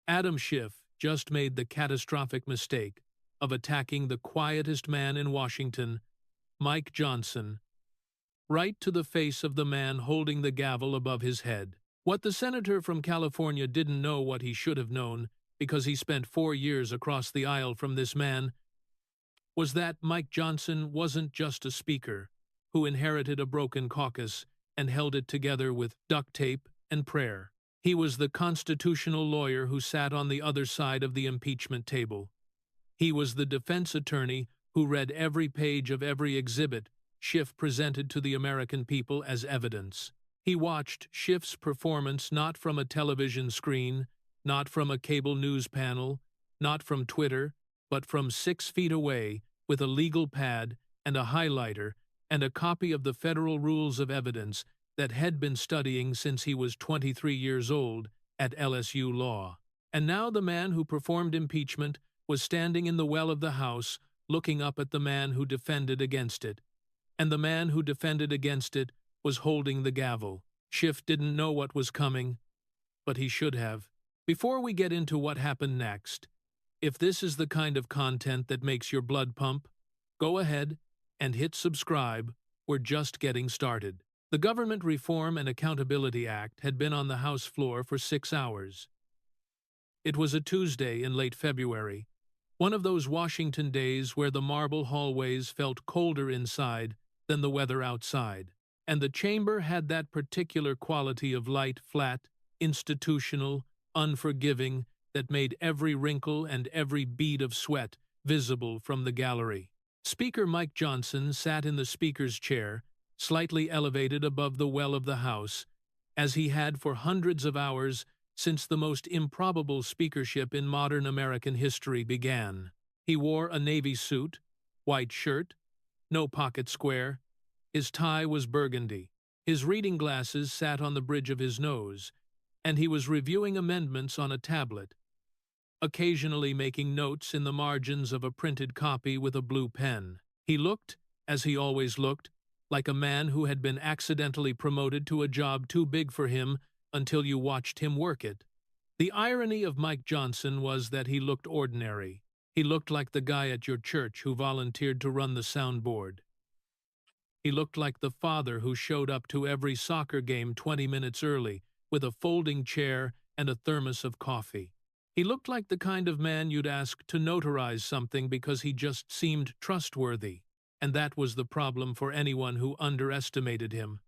Adam Schiff just made the catastrophic mistake of attacking the quietest man in Washington, Mike Johnson, right to the face of the man holding the gavel above his head. What the senator from California didn't know what he should have known, because he spent 4 years across the aisle from this man, was that Mike Johnson wasn't just a speaker who inherited a broken caucus and held it together with duct tape and prayer. He was the constitutional lawyer who sat on the other side of the impeachment table. He was the defense attorney who read every page of every exhibit Schiff presented to the American people as evidence. He watched Schiff's performance not from a television screen, not from a cable news panel, not from Twitter, but from 6 feet away with a legal pad and a highlighter and a copy of the Federal Rules of Evidence that had been studying since he was 23 years old at LSU Law. And now the man who performed impeachment was standing in the well of the House looking up at the man who defended against it. And the man who defended against it was holding the gavel. Schiff didn't know what was coming, but he should have. Before we get into what happened next, if this is the kind of content that makes your blood pump, go ahead and hit subscribe. We're just getting started. The Government Reform and Accountability Act had been on the House floor for 6 hours. It was a Tuesday in late February, one of those Washington days where the marble hallways felt colder inside than the weather outside, and the chamber had that particular quality of light, flat, institutional, unforgiving that made every wrinkle and every bead of sweat visible from the gallery. Speaker Mike Johnson sat in the Speaker's chair, slightly elevated above the well of the House, as he had for hundreds of hours since the most improbable speakership in modern American history began. He wore a navy suit, white shirt, no pocket square. His tie was burgundy. His reading glasses sat on the bridge of his nose, and he was reviewing amendments on a tablet, occasionally making notes in the margins of a printed copy with a blue pen. He looked, as he always looked, like a man who had been accidentally promoted to a job too big for him until you watched him work it. The irony of Mike Johnson was that he looked ordinary. He looked like the guy at your church who volunteered to run the soundboard. He looked like the father who showed up to every soccer game 20 minutes early with a folding chair and a thermos of coffee. He looked like the kind of man you'd ask to notarize something because he just seemed trustworthy, and that was the problem for anyone who underestimated him.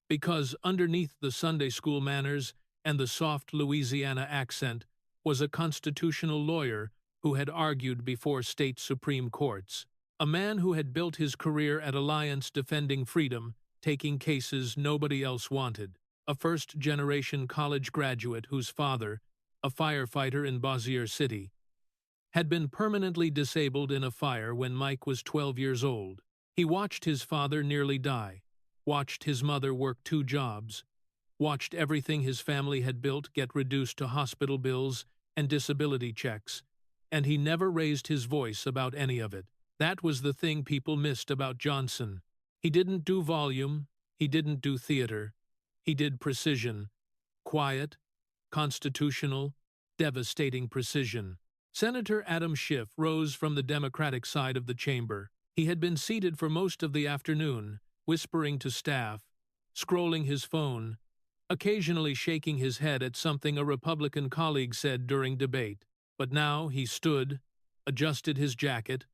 Because underneath the Sunday school manners and the soft Louisiana accent was a constitutional lawyer who had argued before state Supreme Courts, a man who had built his career at Alliance defending freedom, taking cases nobody else wanted, a first-generation college graduate whose father, a firefighter in Bossier City, had been permanently disabled in a fire when Mike was 12 years old. He watched his father nearly die, watched his mother work 2 jobs, watched everything his family had built get reduced to hospital bills and disability checks, and he never raised his voice about any of it. That was the thing people missed about Johnson. He didn't do volume, he didn't do theater, he did precision, quiet, constitutional, devastating precision. Senator Adam Schiff rose from the Democratic side of the chamber. He had been seated for most of the afternoon, whispering to staff, scrolling his phone, occasionally shaking his head at something a Republican colleague said during debate. But now he stood, adjusted his jacket,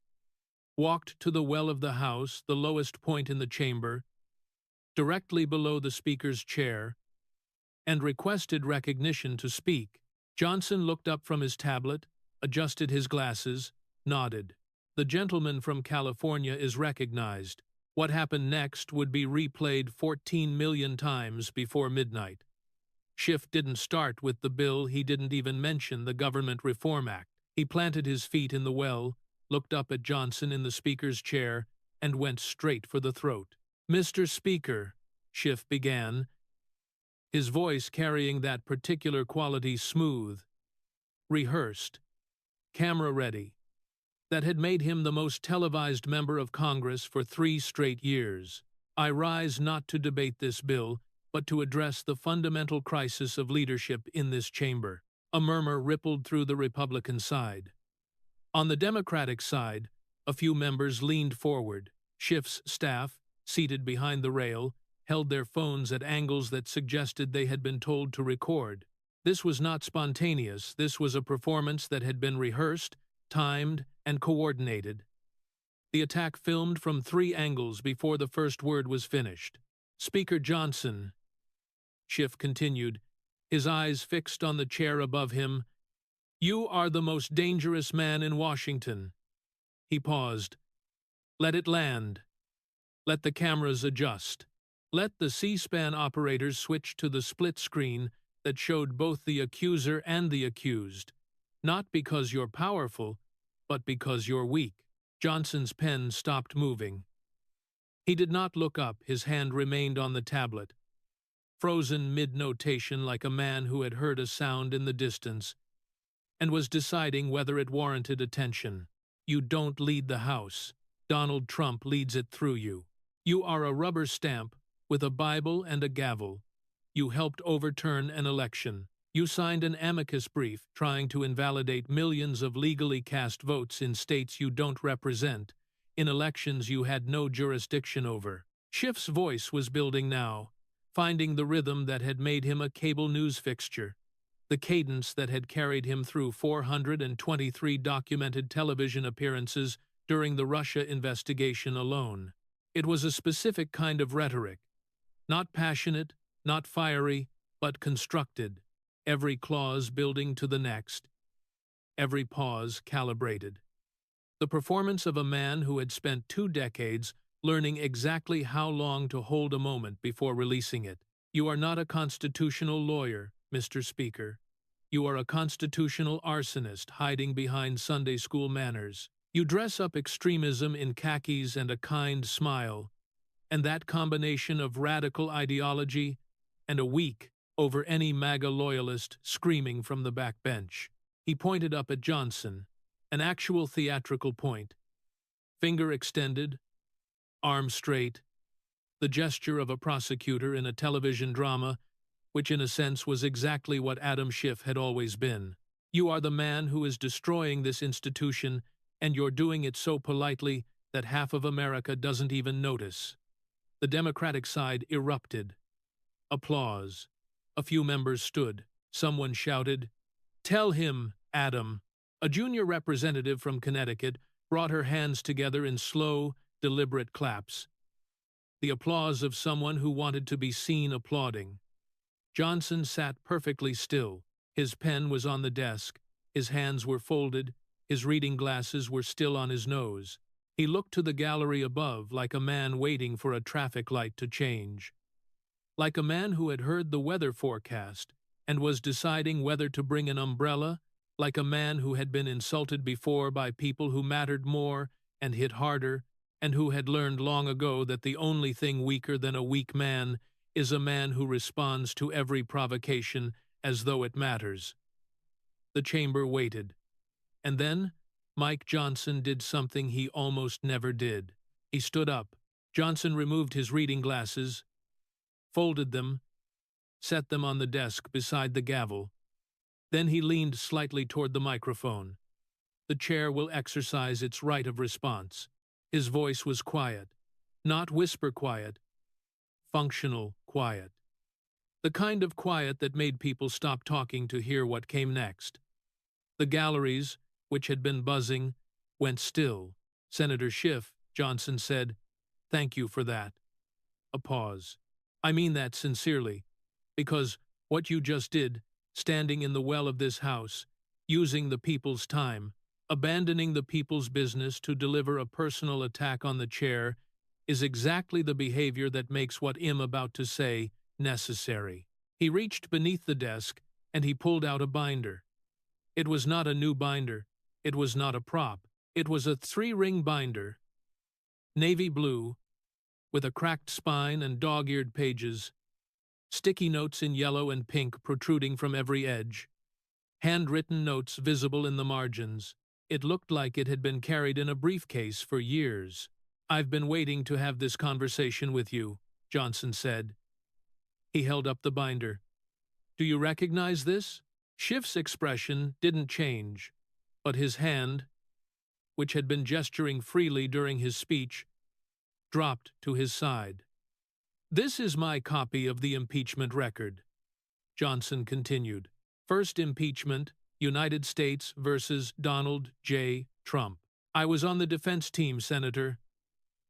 walked to the well of the House, the lowest point in the chamber, directly below the Speaker's chair, and requested recognition to speak. Johnson looked up from his tablet, adjusted his glasses, nodded. The gentleman from California is recognized. What happened next would be replayed 14 million times before midnight. Schiff didn't start with the bill. He didn't even mention the Government Reform Act. He planted his feet in the well, looked up at Johnson in the Speaker's chair, and went straight for the throat. "Mr. Speaker," Schiff began, his voice carrying that particular quality smooth, rehearsed, camera-ready, that had made him the most televised member of Congress for 3 straight years. "I rise not to debate this bill, but to address the fundamental crisis of leadership in this chamber. A murmur rippled through the Republican side. On the Democratic side, a few members leaned forward. Schiff's staff, seated behind the rail, held their phones at angles that suggested they had been told to record. This was not spontaneous. This was a performance that had been rehearsed, timed, and coordinated. The attack filmed from 3 angles before the first word was finished. "Speaker Johnson," Schiff continued, his eyes fixed on the chair above him, "you are the most dangerous man in Washington." He paused. "Let it land. Let the cameras adjust. Let the C-SPAN operators switch to the split screen that showed both the accuser and the accused. Not because you're powerful, but because you're weak." Johnson's pen stopped moving. He did not look up. His hand remained on the tablet, frozen mid-notation like a man who had heard a sound in the distance and was deciding whether it warranted attention. "You don't lead the House. Donald Trump leads it through you. You are a rubber stamp with a Bible and a gavel. You helped overturn an election. You signed an amicus brief trying to invalidate millions of legally cast votes in states you don't represent, in elections you had no jurisdiction over." Schiff's voice was building now, finding the rhythm that had made him a cable news fixture, the cadence that had carried him through 423 documented television appearances during the Russia investigation alone. It was a specific kind of rhetoric, not passionate, not fiery, but constructed, every clause building to the next, every pause calibrated. The performance of a man who had spent 2 decades learning exactly how long to hold a moment before releasing it. "You are not a constitutional lawyer, Mr. Speaker. You are a constitutional arsonist hiding behind Sunday school manners. You dress up extremism in khakis and a kind smile, and that combination of radical ideology and a weak over any MAGA loyalist screaming from the backbench." He pointed up at Johnson, an actual theatrical point. Finger extended, arm straight, the gesture of a prosecutor in a television drama, which in a sense was exactly what Adam Schiff had always been. "You are the man who is destroying this institution, and you're doing it so politely that half of America doesn't even notice." The Democratic side erupted. Applause. A few members stood. Someone shouted, "Tell him, Adam." A junior representative from Connecticut brought her hands together in slow, deliberate claps. The applause of someone who wanted to be seen applauding. Johnson sat perfectly still. His pen was on the desk. His hands were folded. His reading glasses were still on his nose. He looked to the gallery above like a man waiting for a traffic light to change. Like a man who had heard the weather forecast and was deciding whether to bring an umbrella, like a man who had been insulted before by people who mattered more and hit harder, and who had learned long ago that the only thing weaker than a weak man is a man who responds to every provocation as though it matters. The chamber waited. And then Mike Johnson did something he almost never did. He stood up. Johnson removed his reading glasses, folded them, set them on the desk beside the gavel. Then he leaned slightly toward the microphone. The chair will exercise its right of response. His voice was quiet, not whisper quiet, functional quiet. The kind of quiet that made people stop talking to hear what came next. The galleries, which had been buzzing, went still. "Senator Schiff," Johnson said, "thank you for that." A pause. "I mean that sincerely, because what you just did, standing in the well of this House, using the people's time, abandoning the people's business to deliver a personal attack on the chair, is exactly the behavior that makes what I'm about to say necessary." He reached beneath the desk and he pulled out a binder. It was not a new binder. It was not a prop. It was a 3-ring binder, navy blue, with a cracked spine and dog-eared pages, sticky notes in yellow and pink protruding from every edge, handwritten notes visible in the margins. It looked like it had been carried in a briefcase for years. "I've been waiting to have this conversation with you," Johnson said. He held up the binder. "Do you recognize this?" Schiff's expression didn't change, but his hand, which had been gesturing freely during his speech, dropped to his side. "This is my copy of the impeachment record," Johnson continued. "First impeachment, United States versus Donald J. Trump. I was on the defense team, Senator.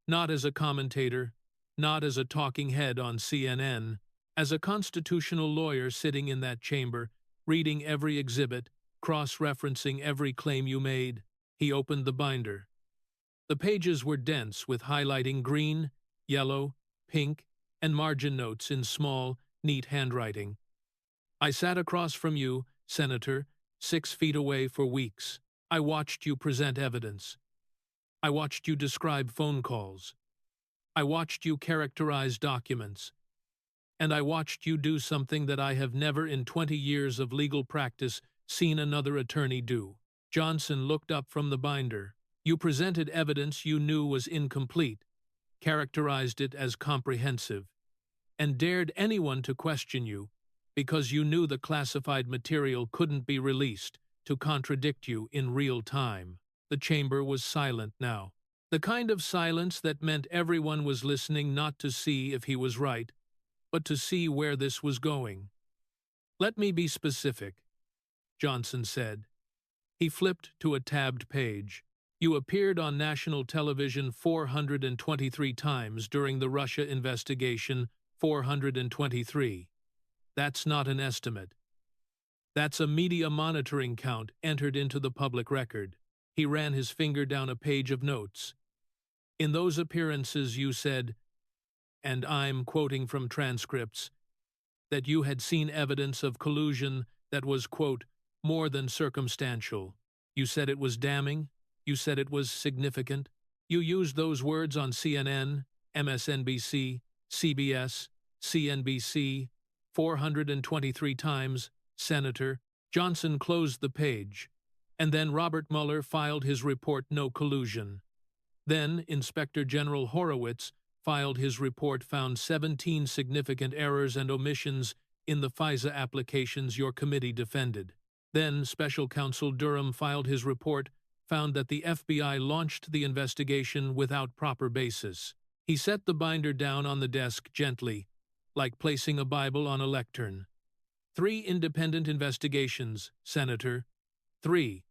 Not as a commentator, not as a talking head on CNN, as a constitutional lawyer sitting in that chamber, reading every exhibit, cross-referencing every claim you made." He opened the binder. The pages were dense with highlighting green, yellow, pink, and margin notes in small, neat handwriting. "I sat across from you, Senator, 6 feet away for weeks. I watched you present evidence. I watched you describe phone calls. I watched you characterize documents. And I watched you do something that I have never in 20 years of legal practice seen another attorney do." Johnson looked up from the binder. "You presented evidence you knew was incomplete, characterized it as comprehensive, and dared anyone to question you because you knew the classified material couldn't be released to contradict you in real time." The chamber was silent now. The kind of silence that meant everyone was listening not to see if he was right, but to see where this was going. "Let me be specific," Johnson said. He flipped to a tabbed page. "You appeared on national television 423 times during the Russia investigation, 423. That's not an estimate. That's a media monitoring count entered into the public record." He ran his finger down a page of notes. "In those appearances you said, and I'm quoting from transcripts, that you had seen evidence of collusion that was, quote, more than circumstantial. You said it was damning. You said it was significant. You used those words on CNN, MSNBC, CBS, CNBC, 423 times, Senator." Johnson closed the page, and then Robert Mueller filed his report, "No collusion." Then Inspector General Horowitz filed his report, found 17 significant errors and omissions in the FISA applications your committee defended. Then Special Counsel Durham filed his report, found that the FBI launched the investigation without proper basis. He set the binder down on the desk gently, like placing a Bible on a lectern. 3 independent investigations, Senator. 3.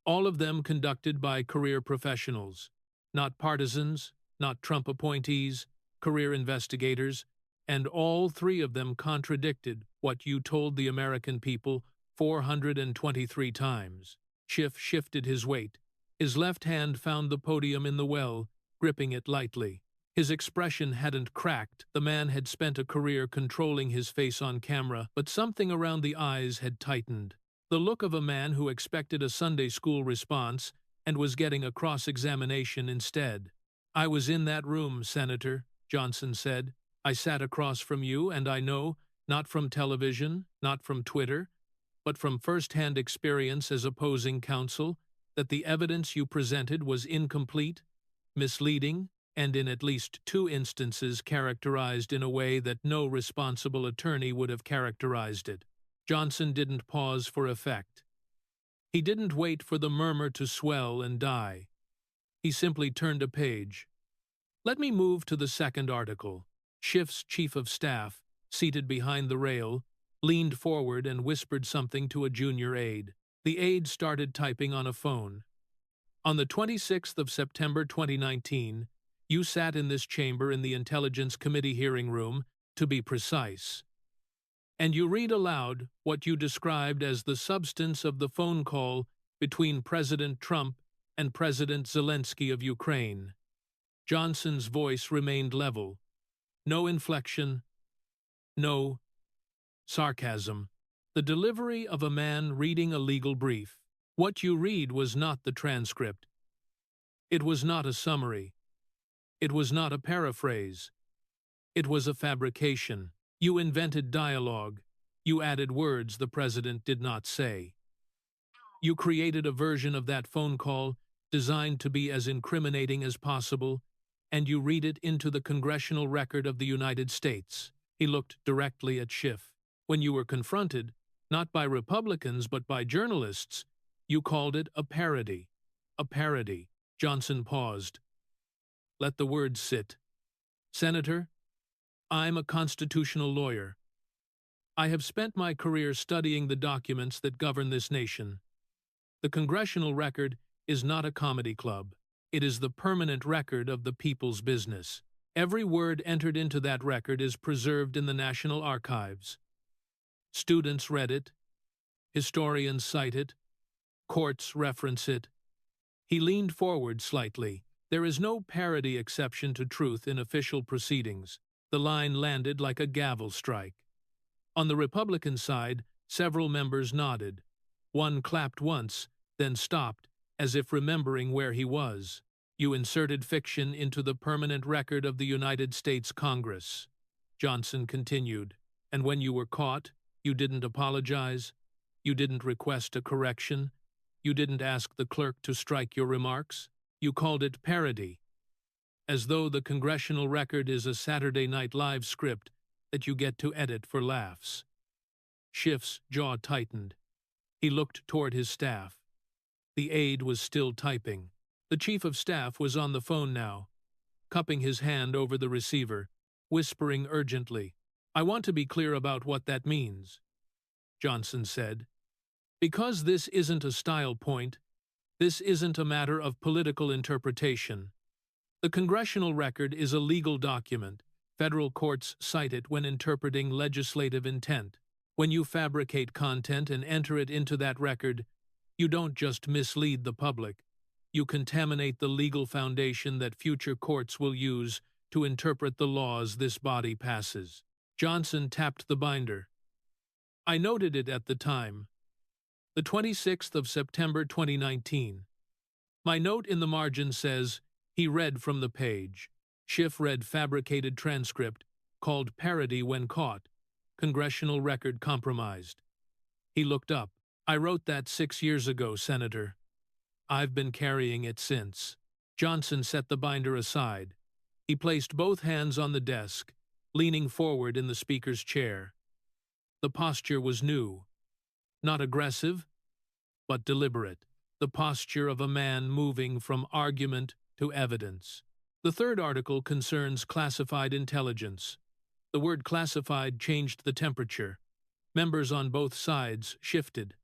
All of them conducted by career professionals. Not partisans, not Trump appointees, career investigators, and all 3 of them contradicted what you told the American people 423 times. Schiff shifted his weight. His left hand found the podium in the well, gripping it lightly. His expression hadn't cracked. The man had spent a career controlling his face on camera, but something around the eyes had tightened. The look of a man who expected a Sunday school response and was getting a cross-examination instead. "I was in that room, Senator," Johnson said. "I sat across from you, and I know, not from television, not from Twitter, but from first-hand experience as opposing counsel, that the evidence you presented was incomplete, misleading, and in at least 2 instances characterized in a way that no responsible attorney would have characterized it." Johnson didn't pause for effect. He didn't wait for the murmur to swell and die. He simply turned a page. "Let me move to the second article." Schiff's chief of staff, seated behind the rail, leaned forward and whispered something to a junior aide. The aide started typing on a phone. "On the 26th of September 2019, you sat in this chamber in the Intelligence Committee hearing room, to be precise. And you read aloud what you described as the substance of the phone call between President Trump and President Zelensky of Ukraine." Johnson's voice remained level. No inflection, no sarcasm. The delivery of a man reading a legal brief. What you read was not the transcript. It was not a summary. It was not a paraphrase. It was a fabrication. You invented dialogue. You added words the president did not say. You created a version of that phone call designed to be as incriminating as possible, and you read it into the congressional record of the United States. He looked directly at Schiff. When you were confronted, not by Republicans but by journalists. You called it a parody. A parody. Johnson paused. Let the words sit. Senator, I'm a constitutional lawyer. I have spent my career studying the documents that govern this nation. The congressional record is not a comedy club. It is the permanent record of the people's business. Every word entered into that record is preserved in the National Archives. Students read it. Historians cite it. Courts reference it. He leaned forward slightly. There is no parody exception to truth in official proceedings. The line landed like a gavel strike. On the Republican side, several members nodded. One clapped once, then stopped, as if remembering where he was. You inserted fiction into the permanent record of the United States Congress. Johnson continued. And when you were caught, you didn't apologize? You didn't request a correction? You didn't ask the clerk to strike your remarks? You called it parody. As though the congressional record is a Saturday Night Live script that you get to edit for laughs. Schiff's jaw tightened. He looked toward his staff. The aide was still typing. The chief of staff was on the phone now, cupping his hand over the receiver, whispering urgently. I want to be clear about what that means, Johnson said. Because this isn't a style point, this isn't a matter of political interpretation. The congressional record is a legal document. Federal courts cite it when interpreting legislative intent. When you fabricate content and enter it into that record, you don't just mislead the public. You contaminate the legal foundation that future courts will use to interpret the laws this body passes. Johnson tapped the binder. I noted it at the time. The 26th of September 2019. My note in the margin says, he read from the page. Schiff read fabricated transcript, called parody when caught. Congressional record compromised. He looked up. I wrote that 6 years ago, Senator. I've been carrying it since. Johnson set the binder aside. He placed both hands on the desk, leaning forward in the speaker's chair. The posture was new. Not aggressive, but deliberate. The posture of a man moving from argument to evidence. The third article concerns classified intelligence. The word classified changed the temperature. Members on both sides shifted.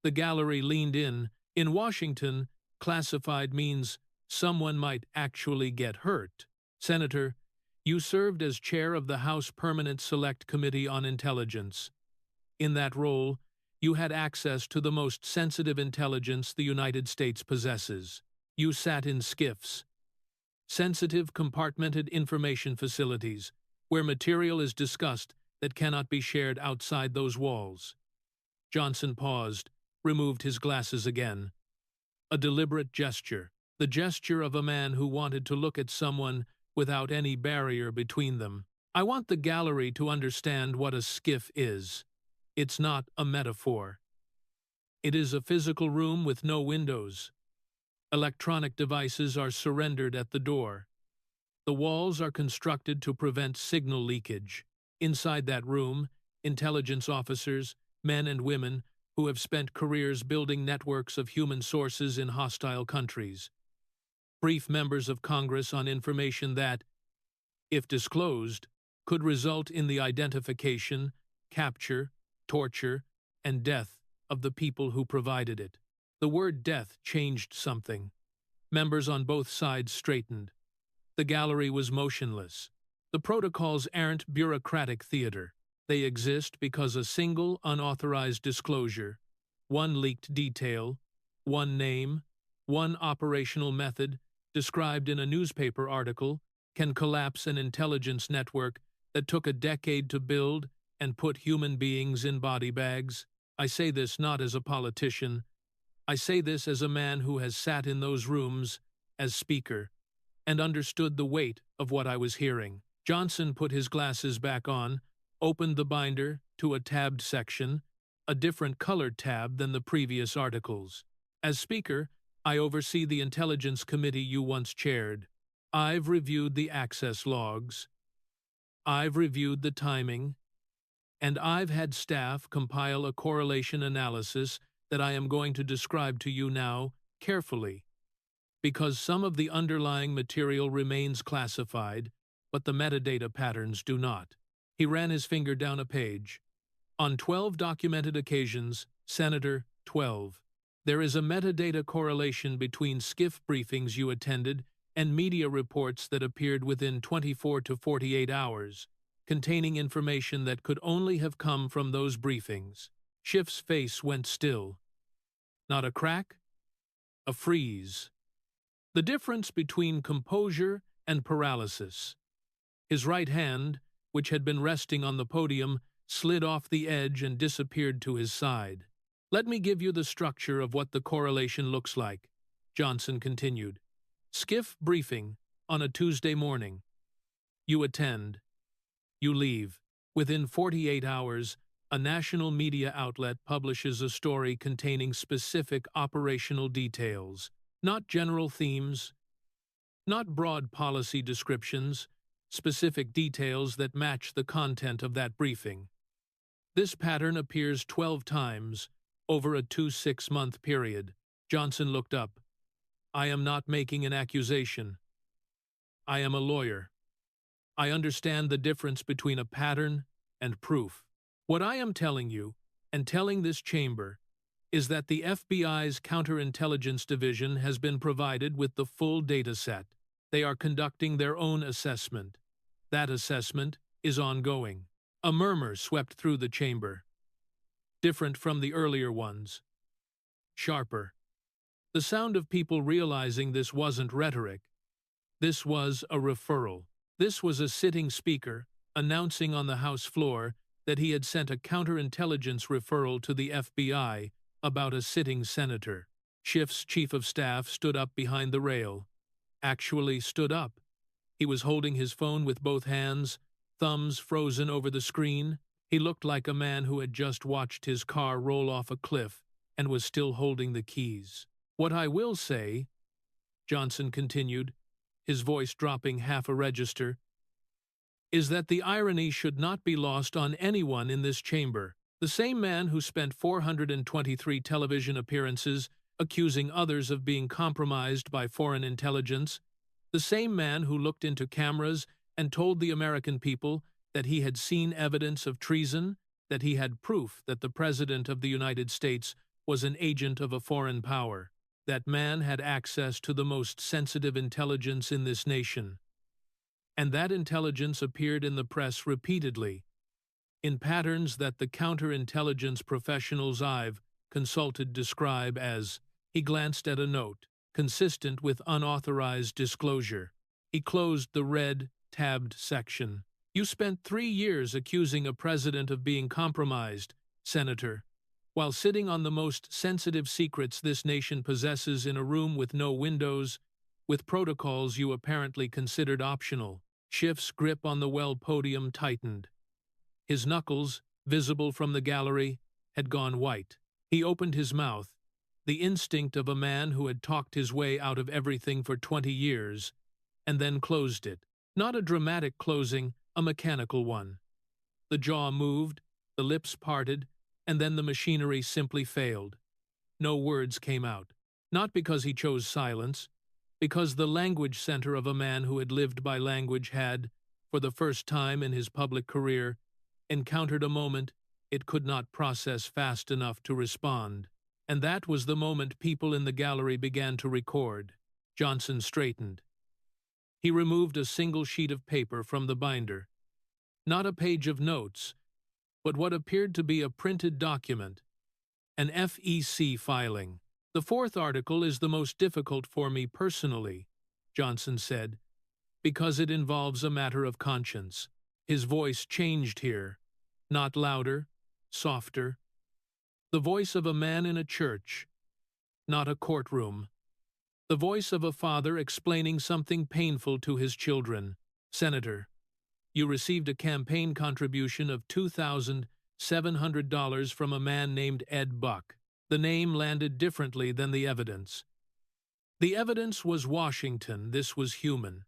The gallery leaned in. In Washington, classified means someone might actually get hurt. Senator, you served as chair of the House Permanent Select Committee on Intelligence. In that role, you had access to the most sensitive intelligence the United States possesses. You sat in SCIFs, sensitive compartmented information facilities, where material is discussed that cannot be shared outside those walls. Johnson paused, removed his glasses again. A deliberate gesture, the gesture of a man who wanted to look at someone without any barrier between them. I want the gallery to understand what a SCIF is. It's not a metaphor. It is a physical room with no windows. Electronic devices are surrendered at the door. The walls are constructed to prevent signal leakage. Inside that room, intelligence officers, men and women, who have spent careers building networks of human sources in hostile countries. Brief members of Congress on information that, if disclosed, could result in the identification, capture, torture, and death of the people who provided it. The word death changed something. Members on both sides straightened. The gallery was motionless. The protocols aren't bureaucratic theater. They exist because a single unauthorized disclosure, one leaked detail, one name, one operational method described in a newspaper article can collapse an intelligence network that took a decade to build and put human beings in body bags. I say this not as a politician. I say this as a man who has sat in those rooms as speaker and understood the weight of what I was hearing. Johnson put his glasses back on, opened the binder to a tabbed section, a different colored tab than the previous articles. As Speaker, I oversee the Intelligence Committee you once chaired. I've reviewed the access logs. I've reviewed the timing. And I've had staff compile a correlation analysis that I am going to describe to you now, carefully, because some of the underlying material remains classified, but the metadata patterns do not. He ran his finger down a page. On 12 documented occasions, Senator, 12. There is a metadata correlation between Schiff briefings you attended and media reports that appeared within 24 to 48 hours, containing information that could only have come from those briefings. Schiff's face went still. Not a crack, a freeze. The difference between composure and paralysis. His right hand, which had been resting on the podium, slid off the edge and disappeared to his side. Let me give you the structure of what the correlation looks like, Johnson continued. Schiff briefing on a Tuesday morning. You attend. You leave. Within 48 hours, a national media outlet publishes a story containing specific operational details, not general themes, not broad policy descriptions, specific details that match the content of that briefing. This pattern appears 12 times over a 6-month period. Johnson looked up. I am not making an accusation. I am a lawyer. I understand the difference between a pattern and proof. What I am telling you, and telling this chamber, is that the FBI's Counterintelligence Division has been provided with the full data set. They are conducting their own assessment. That assessment is ongoing. A murmur swept through the chamber. Different from the earlier ones. Sharper. The sound of people realizing this wasn't rhetoric. This was a referral. This was a sitting speaker announcing on the House floor that he had sent a counterintelligence referral to the FBI about a sitting senator. Schiff's chief of staff stood up behind the rail. Actually stood up. He was holding his phone with both hands, thumbs frozen over the screen. He looked like a man who had just watched his car roll off a cliff and was still holding the keys. What I will say, Johnson continued, his voice dropping half a register, is that the irony should not be lost on anyone in this chamber. The same man who spent 423 television appearances accusing others of being compromised by foreign intelligence, the same man who looked into cameras and told the American people that he had seen evidence of treason, that he had proof that the President of the United States was an agent of a foreign power. That man had access to the most sensitive intelligence in this nation. And that intelligence appeared in the press repeatedly, in patterns that the counterintelligence professionals I've consulted describe as, he glanced at a note, consistent with unauthorized disclosure. He closed the red, tabbed section. You spent 3 years accusing a president of being compromised, Senator, while sitting on the most sensitive secrets this nation possesses in a room with no windows, with protocols you apparently considered optional. Schiff's grip on the well podium tightened. His knuckles, visible from the gallery, had gone white. He opened his mouth, the instinct of a man who had talked his way out of everything for 20 years, and then closed it. Not a dramatic closing, a mechanical one. The jaw moved, the lips parted, and then the machinery simply failed. No words came out. Not because he chose silence, because the language center of a man who had lived by language had, for the first time in his public career, encountered a moment it could not process fast enough to respond. And that was the moment people in the gallery began to record. Johnson straightened. He removed a single sheet of paper from the binder. Not a page of notes, but what appeared to be a printed document, an FEC filing. The fourth article is the most difficult for me personally, Johnson said, because it involves a matter of conscience. His voice changed here, not louder, softer. The voice of a man in a church, not a courtroom. The voice of a father explaining something painful to his children. Senator, you received a campaign contribution of $2,700 from a man named Ed Buck. The name landed differently than the evidence. The evidence was Washington, this was human.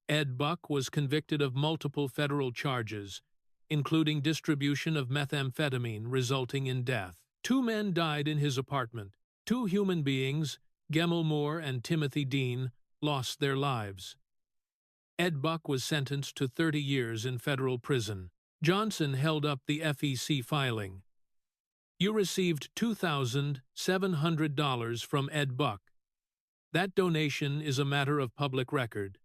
Ed Buck was convicted of multiple federal charges, including distribution of methamphetamine resulting in death. 2 men died in his apartment. 2 human beings, Gemmill Moore and Timothy Dean, lost their lives. Ed Buck was sentenced to 30 years in federal prison. Johnson held up the FEC filing. You received $2,700 from Ed Buck. That donation is a matter of public record.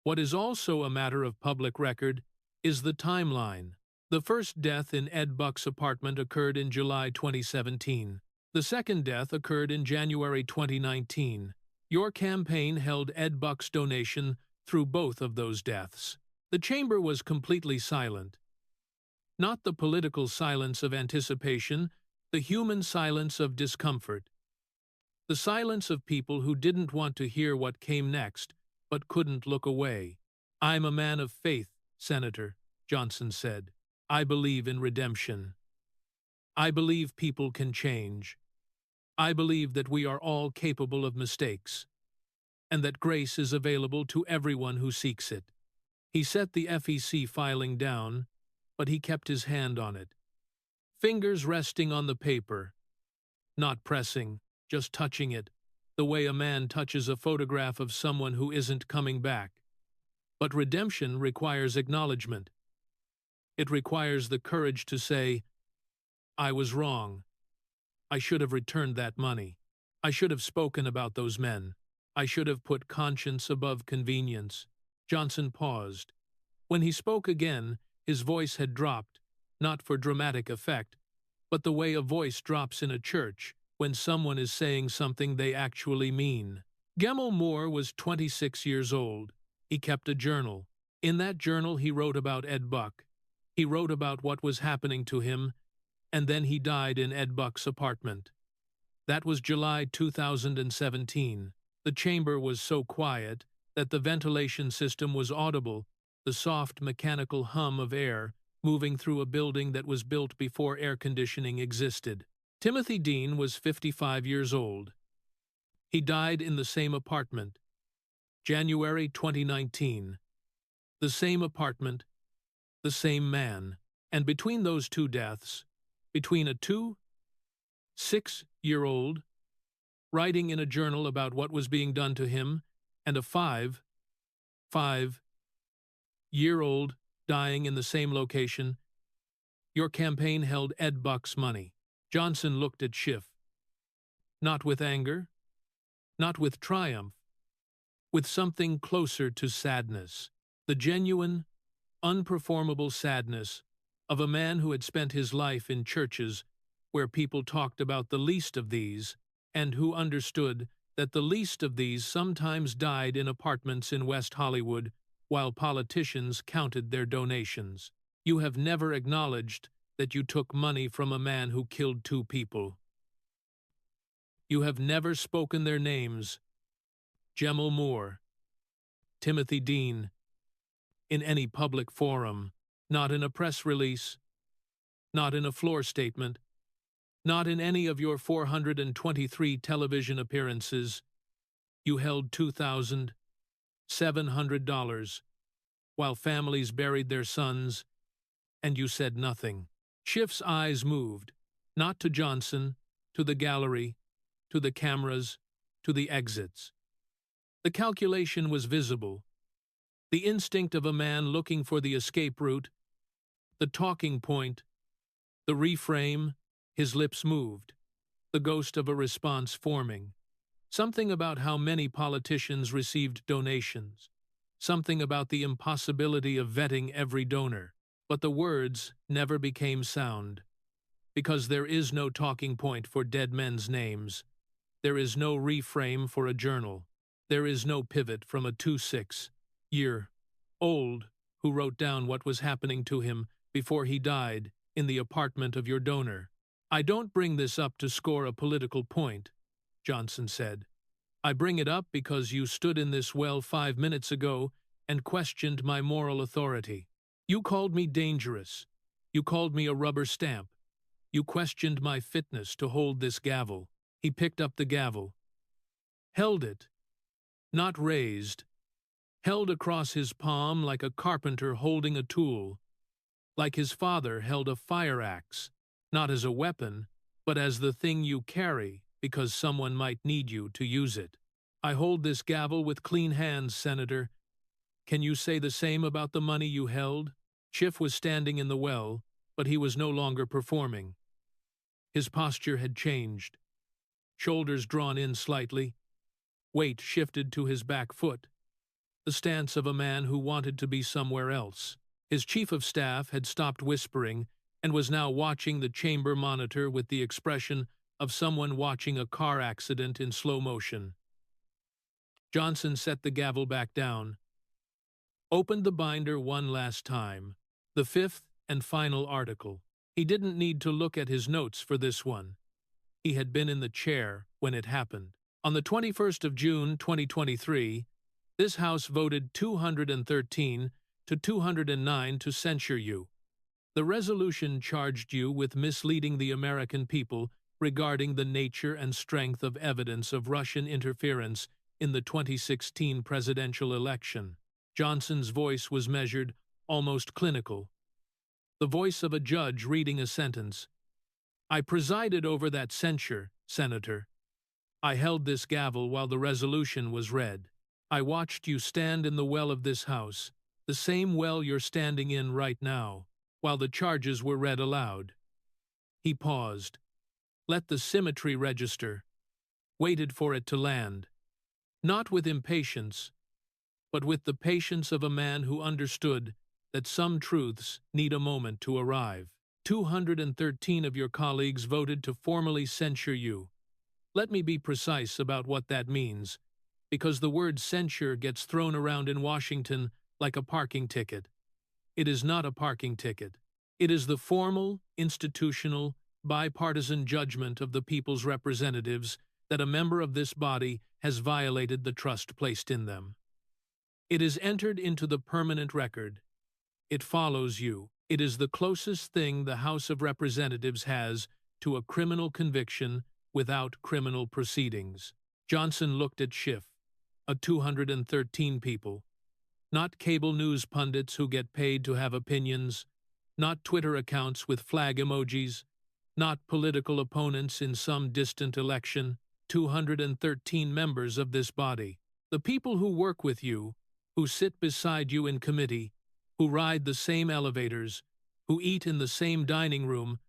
What is also a matter of public record is the timeline. The first death in Ed Buck's apartment occurred in July 2017. The second death occurred in January 2019. Your campaign held Ed Buck's donation through both of those deaths. The chamber was completely silent. Not the political silence of anticipation, the human silence of discomfort. The silence of people who didn't want to hear what came next, but couldn't look away. I'm a man of faith, Senator, Johnson said. I believe in redemption. I believe people can change. I believe that we are all capable of mistakes, and that grace is available to everyone who seeks it. He set the FEC filing down, but he kept his hand on it. Fingers resting on the paper, not pressing, just touching it, the way a man touches a photograph of someone who isn't coming back. But redemption requires acknowledgement. It requires the courage to say, I was wrong. I should have returned that money. I should have spoken about those men. I should have put conscience above convenience. Johnson paused. When he spoke again, his voice had dropped, not for dramatic effect, but the way a voice drops in a church when someone is saying something they actually mean. Gemmill Moore was 26 years old. He kept a journal. In that journal he wrote about Ed Buck. He wrote about what was happening to him, and then he died in Ed Buck's apartment. That was July 2017. The chamber was so quiet that the ventilation system was audible, the soft mechanical hum of air moving through a building that was built before air conditioning existed. Timothy Dean was 55 years old. He died in the same apartment. January 2019. The same apartment, the same man. And between those 2 deaths, between a 6-year-old writing in a journal about what was being done to him and a 5-year-old dying in the same location, your campaign held Ed Buck's money. Johnson looked at Schiff. Not with anger, not with triumph, with something closer to sadness. The genuine, unperformable sadness of a man who had spent his life in churches where people talked about the least of these, and who understood that the least of these sometimes died in apartments in West Hollywood while politicians counted their donations. You have never acknowledged that you took money from a man who killed 2 people. You have never spoken their names, Gemmill Moore, Timothy Dean, in any public forum, not in a press release, not in a floor statement, not in any of your 423 television appearances. You held $2,700 while families buried their sons, and you said nothing. Schiff's eyes moved, not to Johnson, to the gallery, to the cameras, to the exits. The calculation was visible. The instinct of a man looking for the escape route, the talking point, the reframe. His lips moved, the ghost of a response forming. Something about how many politicians received donations. Something about the impossibility of vetting every donor. But the words never became sound. Because there is no talking point for dead men's names. There is no reframe for a journal. There is no pivot from a 26-year-old who wrote down what was happening to him before he died in the apartment of your donor. I don't bring this up to score a political point, Johnson said. I bring it up because you stood in this well 5 minutes ago and questioned my moral authority. You called me dangerous. You called me a rubber stamp. You questioned my fitness to hold this gavel. He picked up the gavel. Held it. Not raised. Held across his palm like a carpenter holding a tool. like his father held a fire axe, not as a weapon, but as the thing you carry because someone might need you to use it. I hold this gavel with clean hands, Senator. Can you say the same about the money you held? Schiff was standing in the well, but he was no longer performing. His posture had changed. Shoulders drawn in slightly. Weight shifted to his back foot. The stance of a man who wanted to be somewhere else. His chief of staff had stopped whispering and was now watching the chamber monitor with the expression of someone watching a car accident in slow motion. Johnson set the gavel back down, opened the binder one last time, the fifth and final article. He didn't need to look at his notes for this one. He had been in the chair when it happened. On the 21st of June, 2023, this House voted 213 to 209 to censure you. The resolution charged you with misleading the American people regarding the nature and strength of evidence of Russian interference in the 2016 presidential election. Johnson's voice was measured, almost clinical. The voice of a judge reading a sentence. I presided over that censure, Senator. I held this gavel while the resolution was read. I watched you stand in the well of this House, the same well you're standing in right now, while the charges were read aloud. He paused, let the symmetry register, waited for it to land, not with impatience, but with the patience of a man who understood that some truths need a moment to arrive. 213 of your colleagues voted to formally censure you. Let me be precise about what that means, because the word censure gets thrown around in Washington like a parking ticket. It is not a parking ticket. It is the formal, institutional, bipartisan judgment of the people's representatives that a member of this body has violated the trust placed in them. It is entered into the permanent record. It follows you. It is the closest thing the House of Representatives has to a criminal conviction without criminal proceedings. Johnson looked at Schiff, a 213 people. Not cable news pundits who get paid to have opinions, not Twitter accounts with flag emojis, not political opponents in some distant election, 213 members of this body. The people who work with you, who sit beside you in committee, who ride the same elevators, who eat in the same dining room,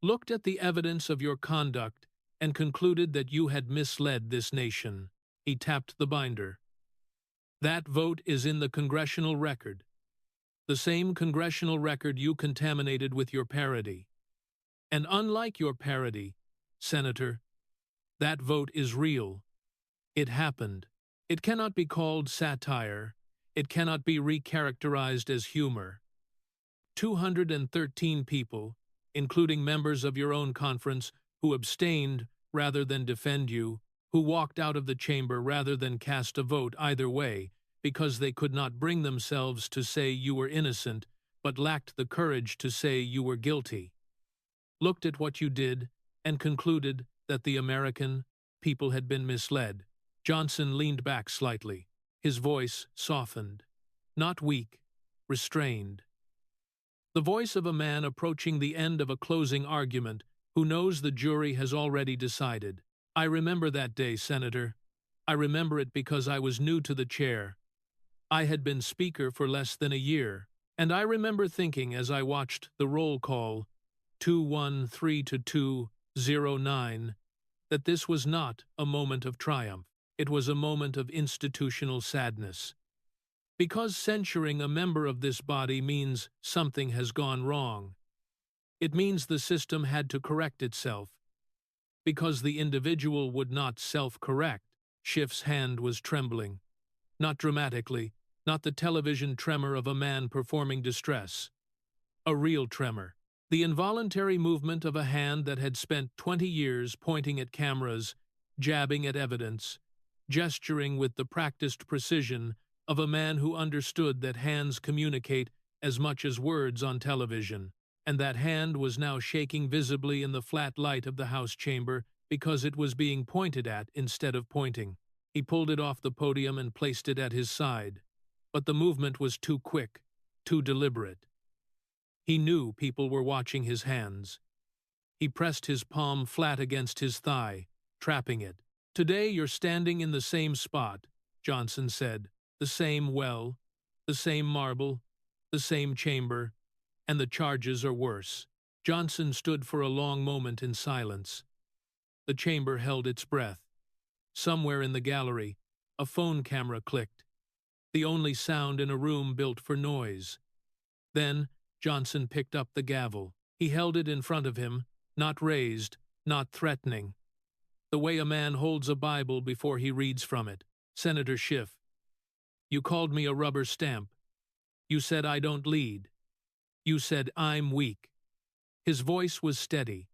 looked at the evidence of your conduct and concluded that you had misled this nation. He tapped the binder. That vote is in the congressional record, the same congressional record you contaminated with your parody. And unlike your parody, Senator, that vote is real. It happened. It cannot be called satire. It cannot be recharacterized as humor. 213 people, including members of your own conference, who abstained rather than defend you, who walked out of the chamber rather than cast a vote either way, because they could not bring themselves to say you were innocent, but lacked the courage to say you were guilty, looked at what you did and concluded that the American people had been misled. Johnson leaned back slightly. His voice softened, not weak, restrained. The voice of a man approaching the end of a closing argument who knows the jury has already decided. I remember that day, Senator. I remember it because I was new to the chair. I had been Speaker for less than a year, and I remember thinking as I watched the roll call, 213 to 209, that this was not a moment of triumph. It was a moment of institutional sadness. Because censuring a member of this body means something has gone wrong. It means the system had to correct itself. Because the individual would not self-correct, Schiff's hand was trembling. Not dramatically, not the television tremor of a man performing distress. A real tremor. The involuntary movement of a hand that had spent 20 years pointing at cameras, jabbing at evidence, gesturing with the practiced precision of a man who understood that hands communicate as much as words on television, and that hand was now shaking visibly in the flat light of the House chamber because it was being pointed at instead of pointing. He pulled it off the podium and placed it at his side, but the movement was too quick, too deliberate. He knew people were watching his hands. He pressed his palm flat against his thigh, trapping it. "Today you're standing in the same spot," Johnson said. "The same well, the same marble, the same chamber, and the charges are worse." Johnson stood for a long moment in silence. The chamber held its breath. Somewhere in the gallery, a phone camera clicked, the only sound in a room built for noise. Then Johnson picked up the gavel. He held it in front of him, not raised, not threatening. The way a man holds a Bible before he reads from it. "Senator Schiff, you called me a rubber stamp. You said I don't lead. You said I'm weak." His voice was steady,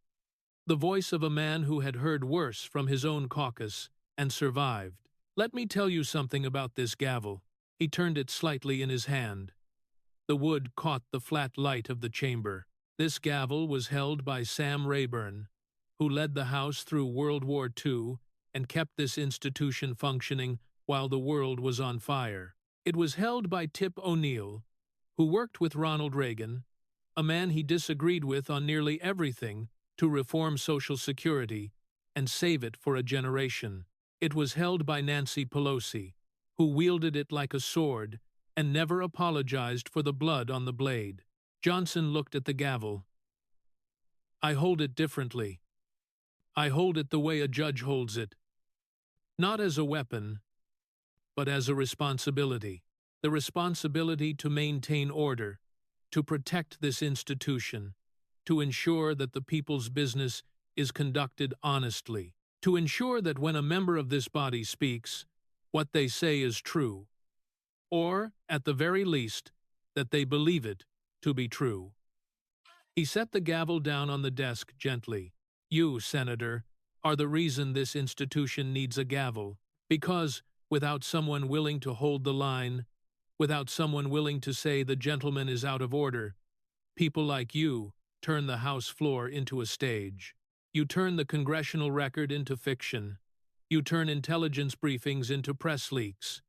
the voice of a man who had heard worse from his own caucus and survived. "Let me tell you something about this gavel." He turned it slightly in his hand. The wood caught the flat light of the chamber. This gavel was held by Sam Rayburn, who led the House through World War II and kept this institution functioning while the world was on fire. It was held by Tip O'Neill, who worked with Ronald Reagan, a man he disagreed with on nearly everything, to reform Social Security and save it for a generation. It was held by Nancy Pelosi, who wielded it like a sword and never apologized for the blood on the blade. Johnson looked at the gavel. "I hold it differently. I hold it the way a judge holds it. Not as a weapon, but as a responsibility. The responsibility to maintain order, to protect this institution, to ensure that the people's business is conducted honestly, to ensure that when a member of this body speaks, what they say is true, or, at the very least, that they believe it to be true." He set the gavel down on the desk gently. "You, Senator, are the reason this institution needs a gavel, because, without someone willing to hold the line, without someone willing to say the gentleman is out of order, people like you turn the House floor into a stage. You turn the congressional record into fiction. You turn intelligence briefings into press leaks.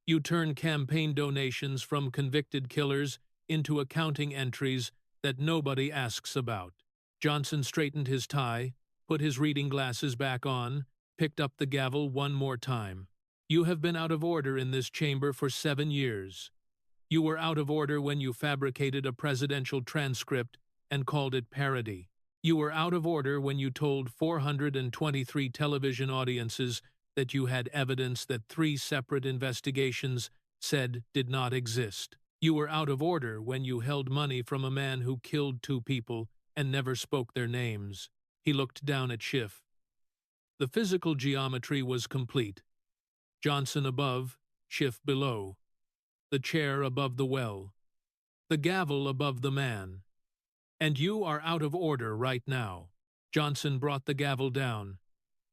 You turn campaign donations from convicted killers into accounting entries that nobody asks about." Johnson straightened his tie, put his reading glasses back on, picked up the gavel one more time. "You have been out of order in this chamber for 7 years. You were out of order when you fabricated a presidential transcript and called it parody. You were out of order when you told 423 television audiences that you had evidence that 3 separate investigations said did not exist. You were out of order when you held money from a man who killed 2 people and never spoke their names." He looked down at Schiff. The physical geometry was complete. Johnson above, Schiff below. The chair above the well. The gavel above the man. "And you are out of order right now." Johnson brought the gavel down.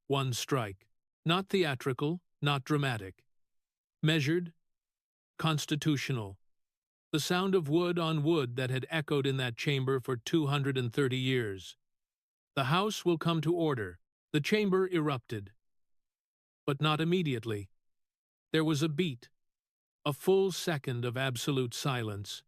One strike. Not theatrical, not dramatic. Measured, constitutional. The sound of wood on wood that had echoed in that chamber for 230 years. "The House will come to order." The chamber erupted. But not immediately. There was a beat, a full second of absolute silence.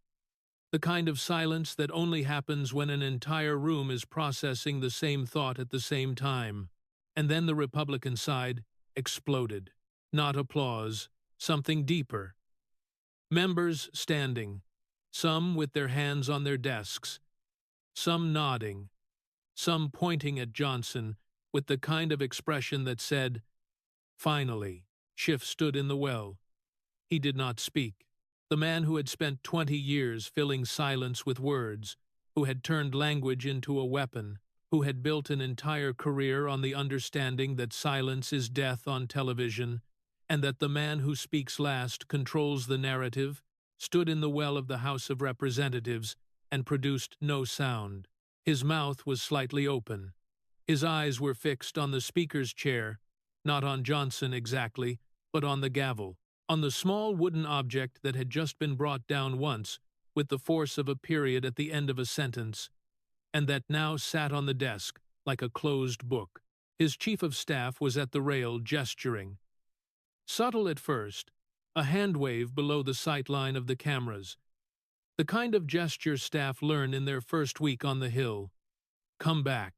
The kind of silence that only happens when an entire room is processing the same thought at the same time. And then the Republican side exploded. Not applause, something deeper. Members standing, some with their hands on their desks, some nodding, some pointing at Johnson with the kind of expression that said, "Finally." Schiff stood in the well. He did not speak. The man who had spent 20 years filling silence with words, who had turned language into a weapon, who had built an entire career on the understanding that silence is death on television, and that the man who speaks last controls the narrative, stood in the well of the House of Representatives and produced no sound. His mouth was slightly open. His eyes were fixed on the Speaker's chair, not on Johnson exactly, but on the gavel, on the small wooden object that had just been brought down once with the force of a period at the end of a sentence, and that now sat on the desk like a closed book. His chief of staff was at the rail gesturing. Subtle at first, a hand wave below the sight line of the cameras. The kind of gesture staff learn in their first week on the Hill. Come back.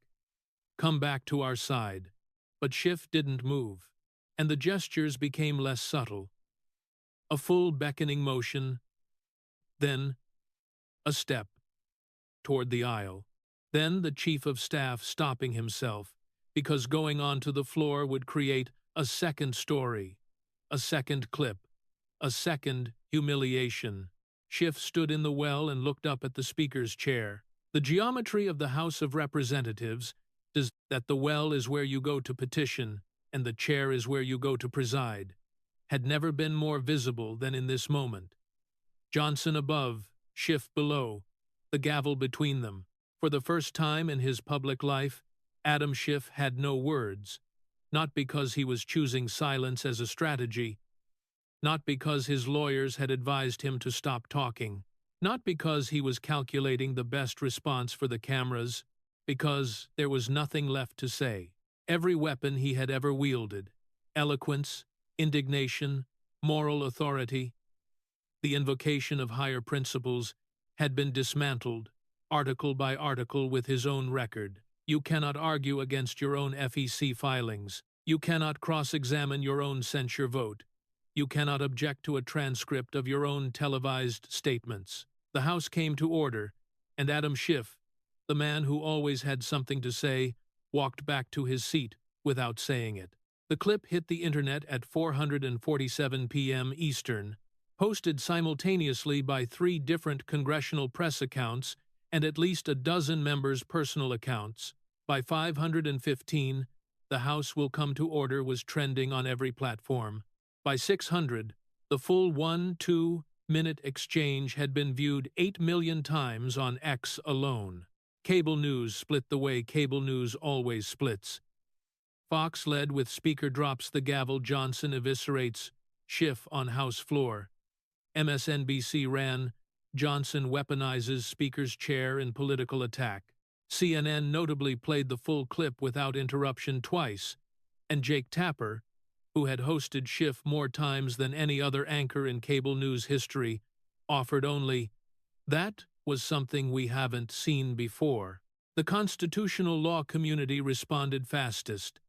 Come back to our side. But Schiff didn't move, and the gestures became less subtle. A full beckoning motion, then a step toward the aisle. Then the chief of staff stopping himself, because going onto the floor would create a second story, a second clip, a second humiliation. Schiff stood in the well and looked up at the Speaker's chair. The geometry of the House of Representatives is that the well is where you go to petition, and the chair is where you go to preside, had never been more visible than in this moment. Johnson above, Schiff below, the gavel between them. For the first time in his public life, Adam Schiff had no words, not because he was choosing silence as a strategy, not because his lawyers had advised him to stop talking, not because he was calculating the best response for the cameras, because there was nothing left to say. Every weapon he had ever wielded, eloquence, indignation, moral authority, the invocation of higher principles, had been dismantled, article by article with his own record. You cannot argue against your own FEC filings. You cannot cross-examine your own censure vote. You cannot object to a transcript of your own televised statements. The House came to order, and Adam Schiff, the man who always had something to say, walked back to his seat without saying it. The clip hit the internet at 4:47 p.m. Eastern, posted simultaneously by 3 different congressional press accounts and at least a dozen members' personal accounts. By 5:15, the House will come to order was trending on every platform. By 600, the full 1-2 minute exchange had been viewed 8 million times on X alone. Cable news split the way cable news always splits. Fox led with Speaker drops the gavel, Johnson eviscerates Schiff on House floor. MSNBC ran, Johnson weaponizes Speaker's chair in political attack. CNN notably played the full clip without interruption twice, and Jake Tapper, who had hosted Schiff more times than any other anchor in cable news history, offered only, "That was something we haven't seen before." The constitutional law community responded fastest.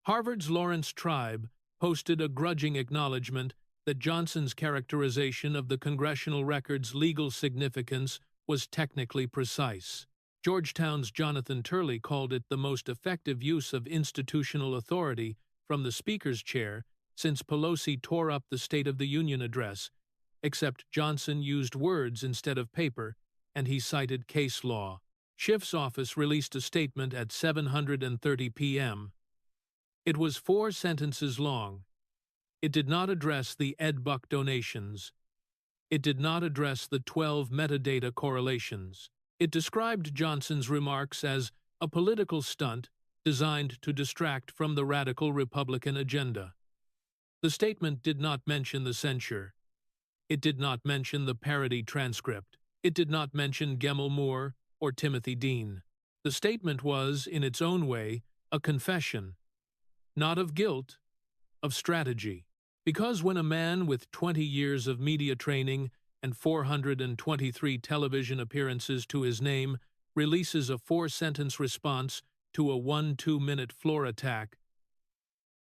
Harvard's Lawrence Tribe posted a grudging acknowledgement that Johnson's characterization of the congressional record's legal significance was technically precise. Georgetown's Jonathan Turley called it the most effective use of institutional authority from the Speaker's chair since Pelosi tore up the State of the Union address, except Johnson used words instead of paper, and he cited case law. Schiff's office released a statement at 7:30 p.m. It was 4 sentences long. It did not address the Ed Buck donations. It did not address the 12 metadata correlations. It described Johnson's remarks as a political stunt designed to distract from the radical Republican agenda. The statement did not mention the censure. It did not mention the parody transcript. It did not mention Gemmill Moore or Timothy Dean. The statement was, in its own way, a confession, not of guilt, of strategy. Because when a man with 20 years of media training and 423 television appearances to his name releases a 4-sentence response to a 1-2 minute floor attack,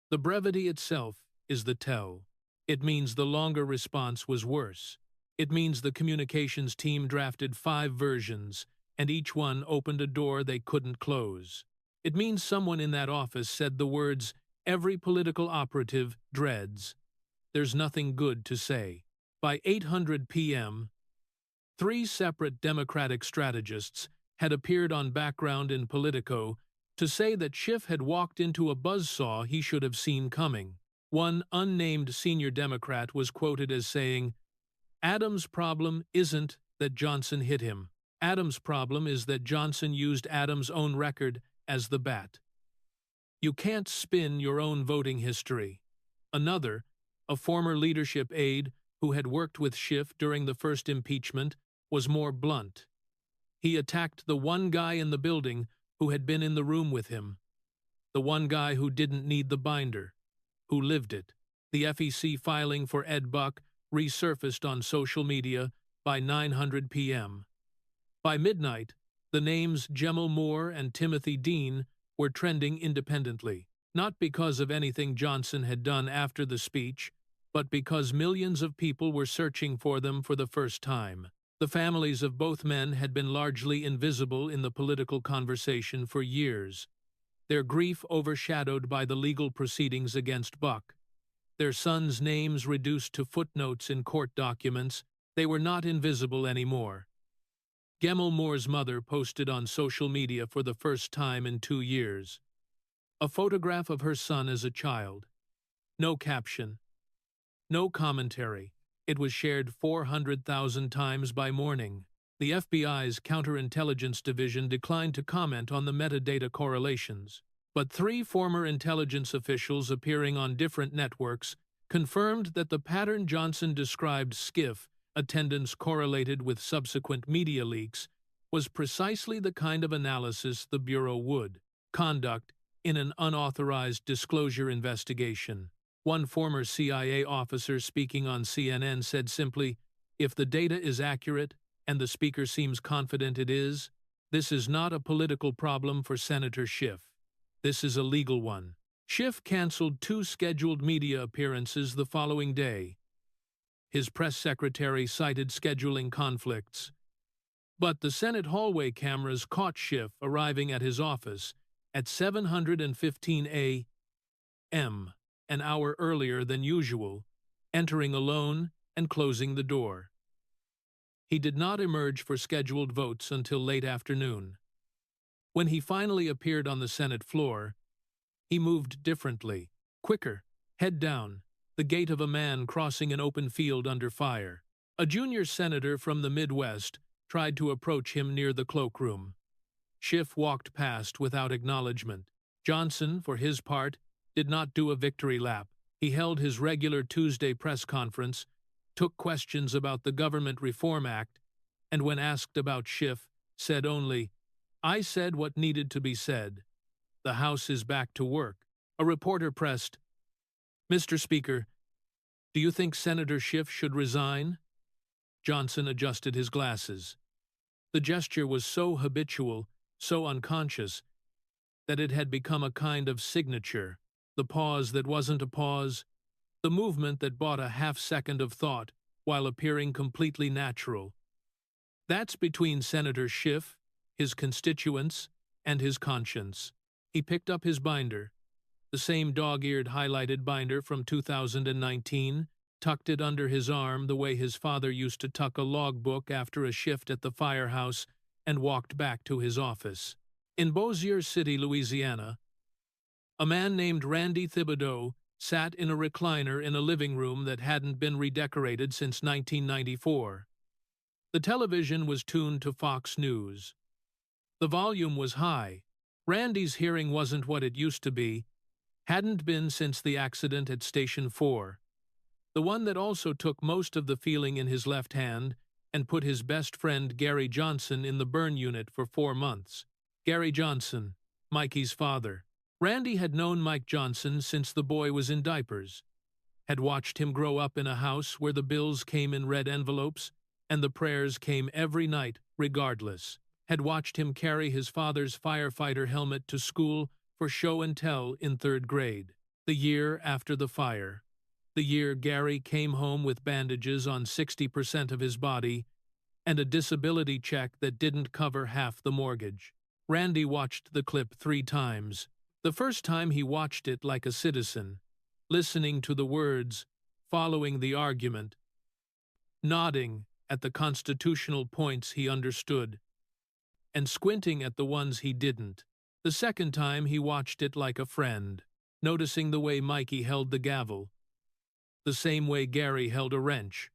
the brevity itself is the tell. It means the longer response was worse. It means the communications team drafted 5 versions, and each one opened a door they couldn't close. It means someone in that office said the words every political operative dreads. There's nothing good to say. By 8:00 p.m., 3 separate Democratic strategists had appeared on background in Politico to say that Schiff had walked into a buzzsaw he should have seen coming. One unnamed senior Democrat was quoted as saying, "Adam's problem isn't that Johnson hit him. Adam's problem is that Johnson used Adam's own record as the bat. You can't spin your own voting history." Another, a former leadership aide who had worked with Schiff during the first impeachment, was more blunt. He attacked the one guy in the building who had been in the room with him, the one guy who didn't need the binder, who lived it. The FEC filing for Ed Buck resurfaced on social media by 9:00 p.m. By midnight, the names Gemmill Moore and Timothy Dean were trending independently, not because of anything Johnson had done after the speech, but because millions of people were searching for them for the first time. The families of both men had been largely invisible in the political conversation for years, their grief overshadowed by the legal proceedings against Buck. Their sons' names reduced to footnotes in court documents. They were not invisible anymore. Gemmill Moore's mother posted on social media for the first time in 2 years a photograph of her son as a child. No caption, no commentary. It was shared 400,000 times by morning. The FBI's Counterintelligence Division declined to comment on the metadata correlations, but 3 former intelligence officials appearing on different networks confirmed that the pattern Johnson described Schiff attendance correlated with subsequent media leaks was precisely the kind of analysis the Bureau would conduct in an unauthorized disclosure investigation. One former CIA officer speaking on CNN said simply, "If the data is accurate, and the speaker seems confident it is, this is not a political problem for Senator Schiff. This is a legal one." Schiff canceled 2 scheduled media appearances the following day. His press secretary cited scheduling conflicts. But the Senate hallway cameras caught Schiff arriving at his office at 7:15 a.m., an hour earlier than usual, entering alone and closing the door. He did not emerge for scheduled votes until late afternoon. When he finally appeared on the Senate floor, he moved differently, quicker, head down, the gait of a man crossing an open field under fire. A junior senator from the Midwest tried to approach him near the cloakroom. Schiff walked past without acknowledgement. Johnson, for his part, did not do a victory lap. He held his regular Tuesday press conference, took questions about the Government Reform Act, and when asked about Schiff, said only, "I said what needed to be said. The House is back to work." A reporter pressed, "Mr. Speaker, do you think Senator Schiff should resign?" Johnson adjusted his glasses. The gesture was so habitual, so unconscious, that it had become a kind of signature, the pause that wasn't a pause, the movement that bought a half-second of thought while appearing completely natural. That's between Senator Schiff, his constituents, and his conscience. He picked up his binder, the same dog-eared highlighted binder from 2019, tucked it under his arm the way his father used to tuck a logbook after a shift at the firehouse, and walked back to his office. In Bossier City, Louisiana, a man named Randy Thibodeau sat in a recliner in a living room that hadn't been redecorated since 1994. The television was tuned to Fox News. The volume was high. Randy's hearing wasn't what it used to be, hadn't been since the accident at Station 4. The one that also took most of the feeling in his left hand and put his best friend Gary Johnson in the burn unit for 4 months. Gary Johnson, Mikey's father. Randy had known Mike Johnson since the boy was in diapers, had watched him grow up in a house where the bills came in red envelopes and the prayers came every night regardless, had watched him carry his father's firefighter helmet to school for show and tell in 3rd grade, the year after the fire, the year Gary came home with bandages on 60% of his body and a disability check that didn't cover half the mortgage. Randy watched the clip 3 times. The first time he watched it like a citizen, listening to the words, following the argument, nodding at the constitutional points he understood, and squinting at the ones he didn't. The second time he watched it like a friend, noticing the way Mikey held the gavel, the same way Gary held a wrench,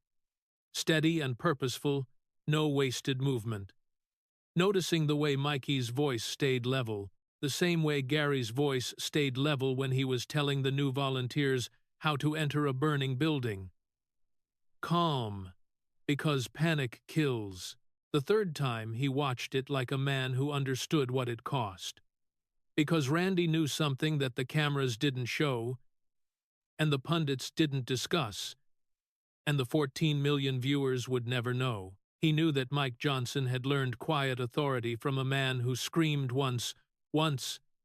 steady and purposeful, no wasted movement. Noticing the way Mikey's voice stayed level, the same way Gary's voice stayed level when he was telling the new volunteers how to enter a burning building. Calm, because panic kills. The third time he watched it like a man who understood what it cost. Because Randy knew something that the cameras didn't show, and the pundits didn't discuss, and the 14 million viewers would never know. He knew that Mike Johnson had learned quiet authority from a man who screamed once,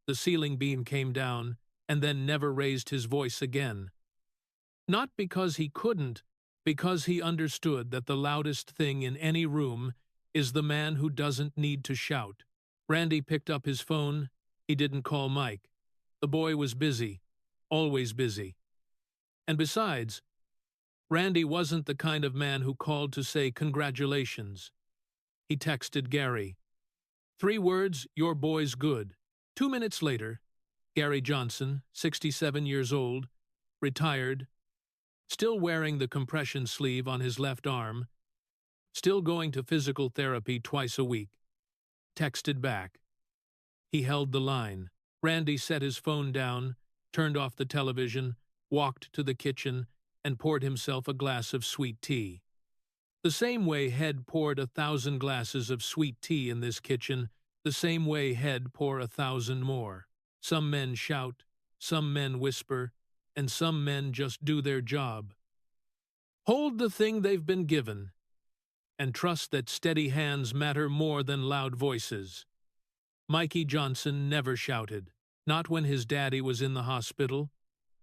the ceiling beam came down, and then never raised his voice again. Not because he couldn't, because he understood that the loudest thing in any room is the man who doesn't need to shout. Randy picked up his phone. He didn't call Mike. The boy was busy, always busy. And besides, Randy wasn't the kind of man who called to say congratulations. He texted Gary. 3 words, your boy's good. 2 minutes later, Gary Johnson, 67 years old, retired, still wearing the compression sleeve on his left arm, still going to physical therapy twice a week, texted back. He held the line. Randy set his phone down, turned off the television, walked to the kitchen, and poured himself a glass of sweet tea. The same way Head poured 1,000 glasses of sweet tea in this kitchen, the same way Head pour 1,000 more. Some men shout, some men whisper, and some men just do their job. Hold the thing they've been given, and trust that steady hands matter more than loud voices. Mikey Johnson never shouted, not when his daddy was in the hospital,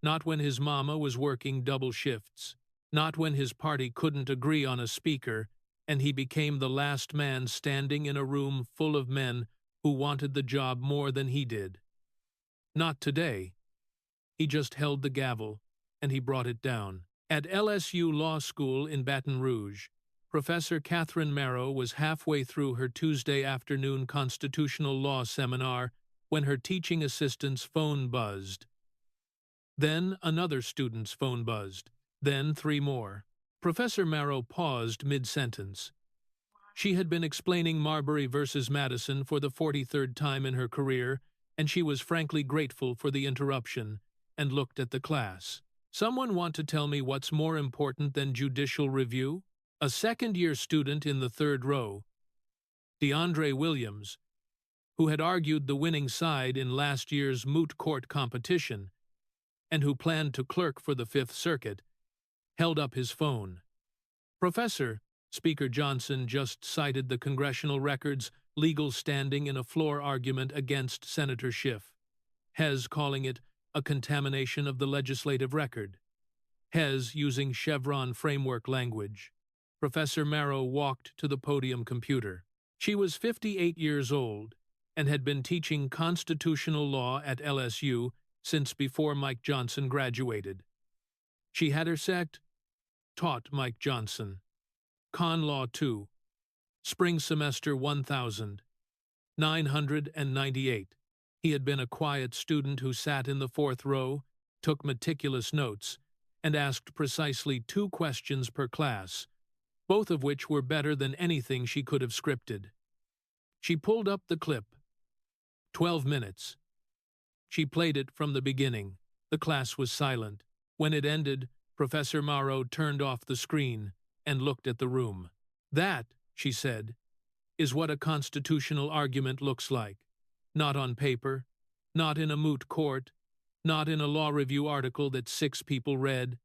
not when his mama was working double shifts, not when his party couldn't agree on a speaker, and he became the last man standing in a room full of men who wanted the job more than he did. Not today. He just held the gavel, and he brought it down. At LSU Law School in Baton Rouge, Professor Catherine Merrow was halfway through her Tuesday afternoon constitutional law seminar when her teaching assistant's phone buzzed. Then another student's phone buzzed. Then 3 more. Professor Merrow paused mid-sentence. She had been explaining Marbury versus Madison for the 43rd time in her career, and she was frankly grateful for the interruption, and looked at the class. Someone want to tell me what's more important than judicial review? A second-year student in the 3rd row, DeAndre Williams, who had argued the winning side in last year's moot court competition, and who planned to clerk for the 5th Circuit, held up his phone. Professor, Speaker Johnson just cited the congressional record's legal standing in a floor argument against Senator Schiff, Hez calling it a contamination of the legislative record. Hez using Chevron framework language. Professor Merrow walked to the podium computer. She was 58 years old and had been teaching constitutional law at LSU since before Mike Johnson graduated. She had her sect, taught Mike Johnson. Con Law 2, Spring Semester 1998. He had been a quiet student who sat in the 4th row, took meticulous notes, and asked precisely 2 questions per class, both of which were better than anything she could have scripted. She pulled up the clip. 12 minutes. She played it from the beginning. The class was silent. When it ended, Professor Merrow turned off the screen and looked at the room. That, she said, is what a constitutional argument looks like. Not on paper, not in a moot court, not in a law review article that 6 people read.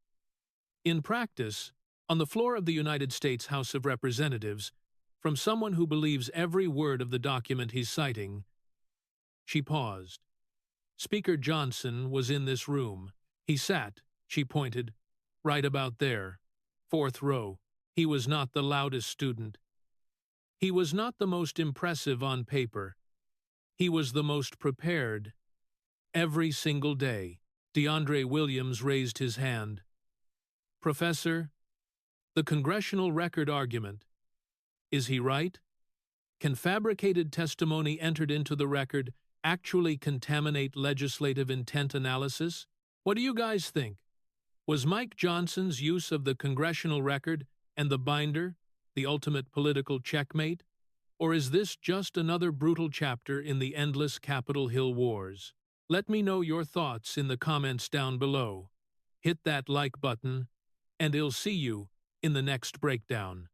In practice, on the floor of the United States House of Representatives, from someone who believes every word of the document he's citing. She paused. Speaker Johnson was in this room. He sat, she pointed, right about there, 4th row. He was not the loudest student. He was not the most impressive on paper. He was the most prepared. Every single day. DeAndre Williams raised his hand. Professor, the congressional record argument. Is he right? Can fabricated testimony entered into the record actually contaminate legislative intent analysis? What do you guys think? Was Mike Johnson's use of the congressional record and the binder the ultimate political checkmate? Or is this just another brutal chapter in the endless Capitol Hill wars? Let me know your thoughts in the comments down below. Hit that like button, and I'll see you in the next breakdown.